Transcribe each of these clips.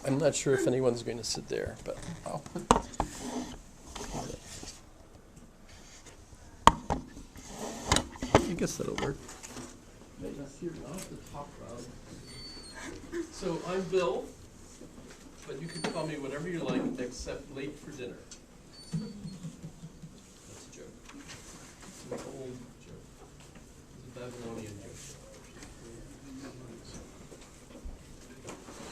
I'm not sure if anyone's going to sit there, but I'll put. I guess that'll work. So I'm Bill, but you can call me whatever you like except late for dinner. That's a joke. It's an old joke. It's a Babylonian joke.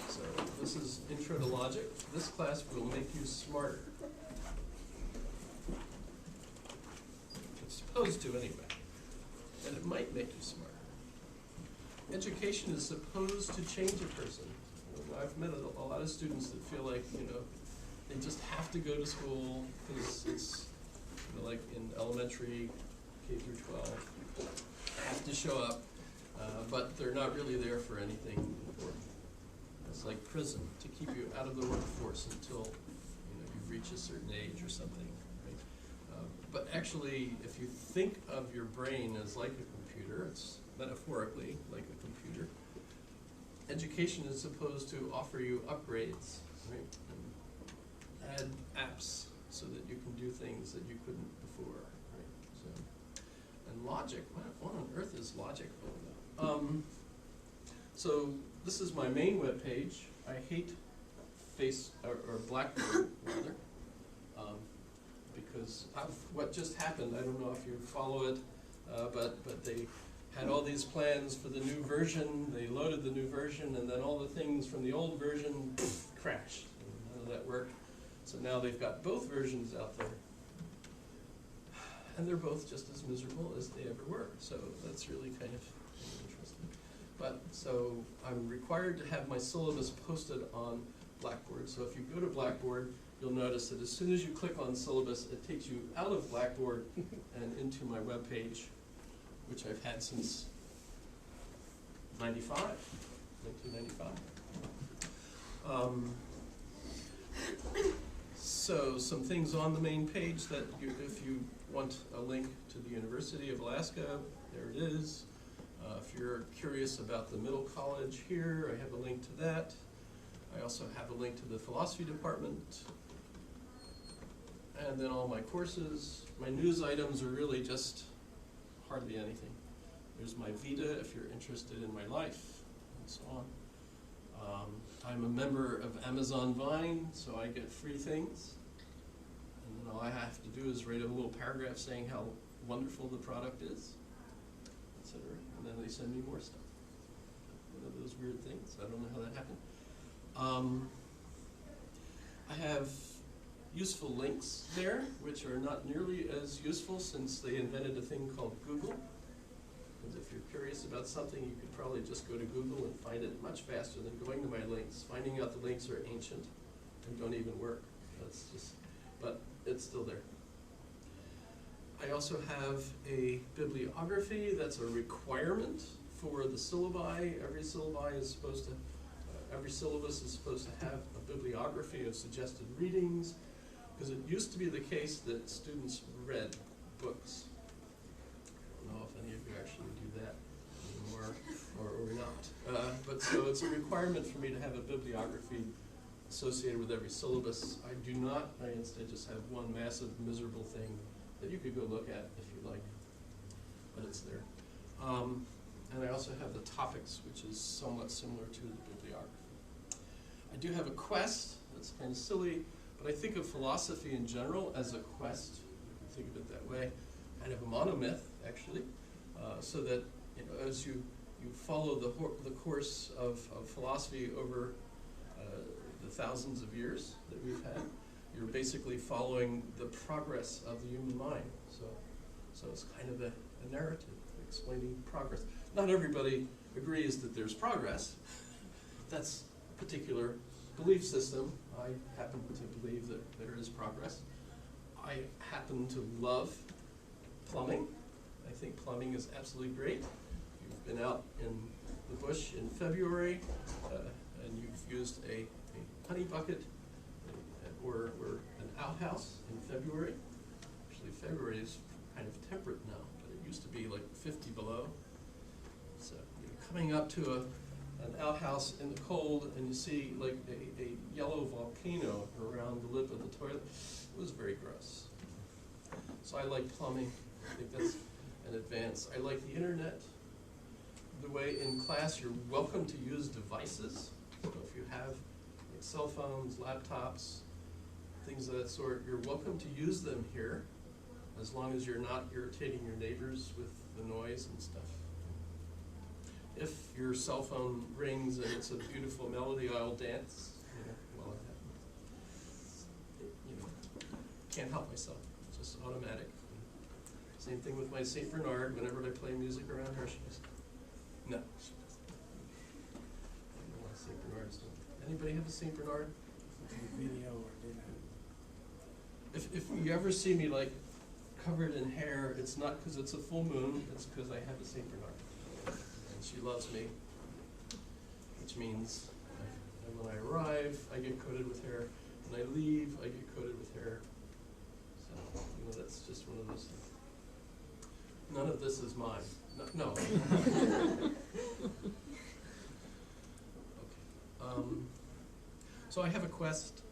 So this is Intro to Logic. This class will make you smarter. It's supposed to anyway. And it might make you smarter. Education is supposed to change a person. I've met a lot of students that feel like, they just have to go to school because it's, like in elementary, K through 12, have to show up, but they're not really there for anything important. It's like prison, to keep you out of the workforce until, you reach a certain age or something. Right? But actually, if you think of your brain as like a computer, it's metaphorically like a computer. Education is supposed to offer you upgrades, right? And add apps so that you can do things that you couldn't before, right? So, and logic, what on earth is logic? So this is my main web page. I hate or Blackboard rather, because of what just happened. I don't know if you follow it, but they had all these plans for the new version. They loaded the new version, and then all the things from the old version crashed. And none of that worked. So now they've got both versions out there. And they're both just as miserable as they ever were. So that's really kind of interesting. But so I'm required to have my syllabus posted on Blackboard. So if you go to Blackboard, you'll notice that as soon as you click on syllabus, it takes you out of Blackboard and into my web page, which I've had since 1995. So some things on the main page that if you want a link to the University of Alaska, there it is. If you're curious about the Middle College here, I have a link to that. I also have a link to the philosophy department. And then all my courses. My news items are really just hardly anything. There's my Vita if you're interested in my life, and so on. I'm a member of Amazon Vine, so I get free things. And then all I have to do is write a little paragraph saying how wonderful the product is, etc. And then they send me more stuff. One of those weird things. I don't know how that happened. I have useful links there, which are not nearly as useful since they invented a thing called Google. Because if you're curious about something, you could probably just go to Google and find it much faster than going to my links. Finding out the links are ancient and don't even work. That's just, but it's still there. I also have a bibliography that's a requirement for the syllabi. Every syllabus is supposed to have a bibliography of suggested readings, because it used to be the case that students read books. I don't know if any of you actually do that anymore or not. But so it's a requirement for me to have a bibliography associated with every syllabus. I do not. I instead just have one massive miserable thing that you could go look at if you like, but it's there. And I also have the topics, which is somewhat similar to the bibliography. I do have a quest. That's kind of silly, but I think of philosophy in general as a quest. You can think of it that way. Kind of a monomyth, actually, so that as you follow the course of philosophy over the thousands of years that we've had, you're basically following the progress of the human mind. So it's kind of a narrative explaining progress. Not everybody agrees that there's progress. That's a particular belief system. I happen to believe that there is progress. I happen to love plumbing. I think plumbing is absolutely great. You've been out in the bush in February and you've used a honey bucket or an outhouse in February. Actually, February is kind of temperate now, but it used to be like 50 below. So you're coming up to an outhouse in the cold, and you see like a yellow volcano around the lip of the toilet. It was very gross. So I like plumbing. I think that's an advance. I like the internet. The way in class you're welcome to use devices. So if you have like cell phones, laptops, things of that sort, you're welcome to use them here, as long as you're not irritating your neighbors with the noise and stuff. If your cell phone rings and it's a beautiful melody, I'll dance. While it happens. Can't help myself. It's just automatic. Same thing with my St. Bernard. Whenever I play music around her, she just, no. She doesn't. I don't know what St. Bernard is doing. Anybody have a St. Bernard? Video or dinner. If you ever see me like covered in hair, it's not because it's a full moon, it's because I have a St. Bernard. And she loves me, which means when I arrive, I get coated with hair. When I leave, I get coated with hair. So, that's just one of those things. None of this is mine. No. Okay. So I have a quest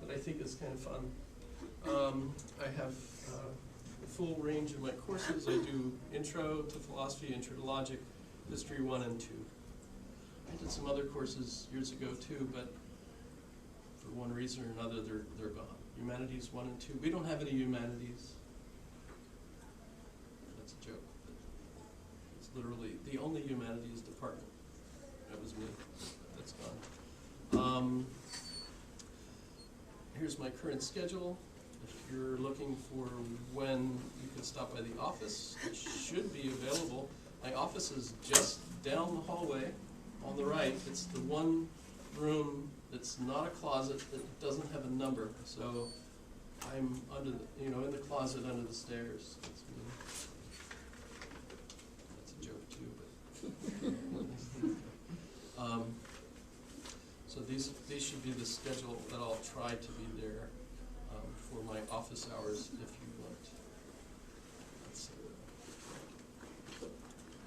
that I think is kind of fun. I have a full range of my courses. I do Intro to Philosophy, Intro to Logic, History 1 and 2. I did some other courses years ago too, but for one reason or another, they're gone. Humanities 1 and 2. We don't have any humanities. That's a joke. It's literally the only humanities department. That was me. That's gone. Here's my current schedule. If you're looking for when you can stop by the office, it should be available. My office is just down the hallway on the right. It's the one room that's not a closet, that doesn't have a number. So I'm under the, in the closet under the stairs. That's me. That's a joke too, but so these should be the schedule that I'll try to be there for my office hours if you